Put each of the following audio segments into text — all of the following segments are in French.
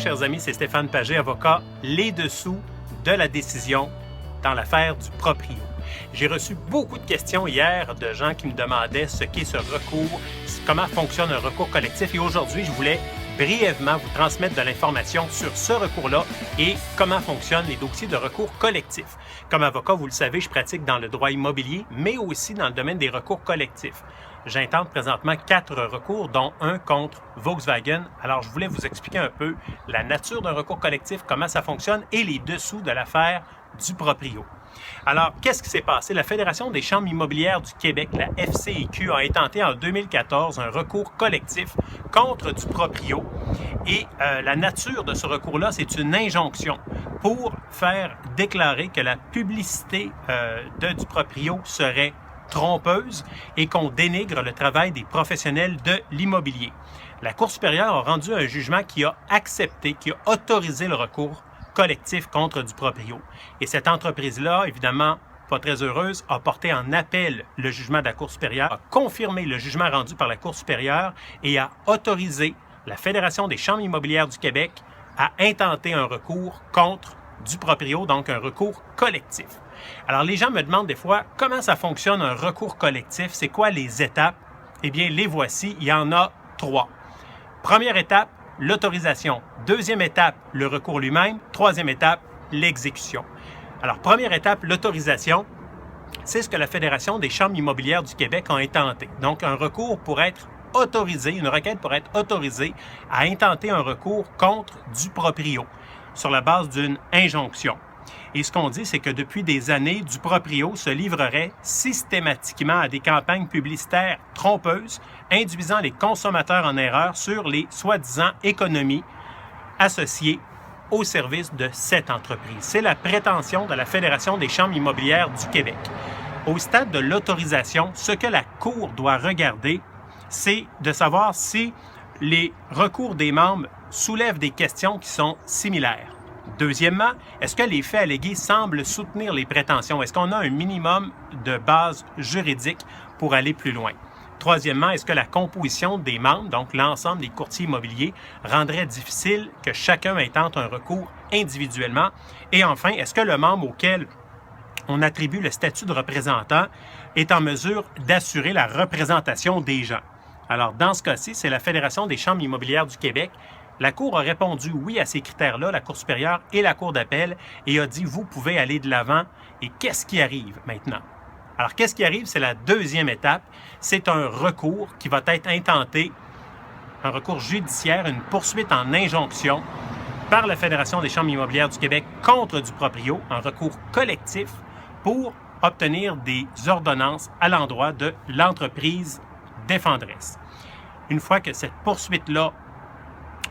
chers amis, c'est Stéphane Pagé, avocat, les dessous de la décision dans l'affaire du proprio. J'ai reçu beaucoup de questions hier de gens qui me demandaient ce qu'est ce recours, comment fonctionne un recours collectif et aujourd'hui, je voulais brièvement vous transmettre de l'information sur ce recours-là et comment fonctionnent les dossiers de recours collectif. Comme avocat, vous le savez, je pratique dans le droit immobilier, mais aussi dans le domaine des recours collectifs. J'intente présentement 4 recours, dont un contre Volkswagen. Alors, je voulais vous expliquer un peu la nature d'un recours collectif, comment ça fonctionne et les dessous de l'affaire du proprio. Alors, qu'est-ce qui s'est passé? La Fédération des chambres immobilières du Québec, la FCIQ, a intenté en 2014 un recours collectif contre du proprio. Et la nature de ce recours-là, c'est une injonction pour faire déclarer que la publicité du proprio serait trompeuse et qu'on dénigre le travail des professionnels de l'immobilier. La Cour supérieure a rendu un jugement qui a accepté, qui a autorisé le recours collectif contre du proprio. Et cette entreprise-là, évidemment, pas très heureuse, a porté en appel le jugement de la Cour supérieure, a confirmé le jugement rendu par la Cour supérieure et a autorisé la Fédération des chambres immobilières du Québec à intenter un recours contre du proprio, donc un recours collectif. Alors, les gens me demandent des fois comment ça fonctionne un recours collectif, c'est quoi les étapes? Eh bien, les voici, il y en a 3. Première étape, l'autorisation. Deuxième étape, le recours lui-même. Troisième étape, l'exécution. Alors, première étape, l'autorisation. C'est ce que la Fédération des chambres immobilières du Québec a intenté. Donc, un recours pour être autorisé, une requête pour être autorisée à intenter un recours contre du proprio sur la base d'une injonction. Et ce qu'on dit, c'est que depuis des années, du proprio se livrerait systématiquement à des campagnes publicitaires trompeuses, induisant les consommateurs en erreur sur les soi-disant économies associées au service de cette entreprise. C'est la prétention de la Fédération des chambres immobilières du Québec. Au stade de l'autorisation, ce que la Cour doit regarder, c'est de savoir si les recours des membres soulèvent des questions qui sont similaires. Deuxièmement, est-ce que les faits allégués semblent soutenir les prétentions? Est-ce qu'on a un minimum de base juridique pour aller plus loin? Troisièmement, est-ce que la composition des membres, donc l'ensemble des courtiers immobiliers, rendrait difficile que chacun intente un recours individuellement? Et enfin, est-ce que le membre auquel on attribue le statut de représentant est en mesure d'assurer la représentation des gens? Alors, dans ce cas-ci, c'est la Fédération des chambres immobilières du Québec. La Cour a répondu oui à ces critères-là, la Cour supérieure et la Cour d'appel, et a dit vous pouvez aller de l'avant. Et qu'est-ce qui arrive maintenant? Alors, qu'est-ce qui arrive? C'est la deuxième étape. C'est un recours qui va être intenté, un recours judiciaire, une poursuite en injonction par la Fédération des chambres immobilières du Québec contre du proprio, un recours collectif pour obtenir des ordonnances à l'endroit de l'entreprise défenderesse. Une fois que cette poursuite-là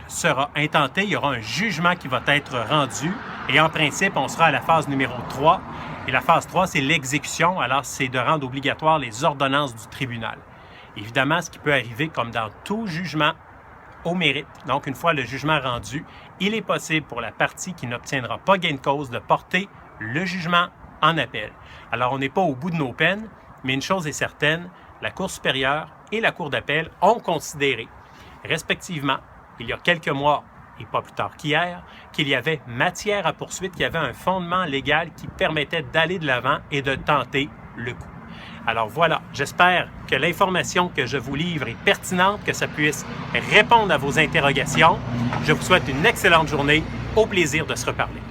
sera intentée, il y aura un jugement qui va être rendu et en principe, on sera à la phase numéro 3. Et la phase 3, c'est l'exécution. Alors, c'est de rendre obligatoire les ordonnances du tribunal. Évidemment, ce qui peut arriver, comme dans tout jugement, au mérite. Donc, une fois le jugement rendu, il est possible pour la partie qui n'obtiendra pas gain de cause de porter le jugement en appel. Alors, on n'est pas au bout de nos peines, mais une chose est certaine, la Cour supérieure et la Cour d'appel ont considéré, respectivement, il y a quelques mois et pas plus tard qu'hier, qu'il y avait matière à poursuite, qu'il y avait un fondement légal qui permettait d'aller de l'avant et de tenter le coup. Alors voilà, j'espère que l'information que je vous livre est pertinente, que ça puisse répondre à vos interrogations. Je vous souhaite une excellente journée. Au plaisir de se reparler.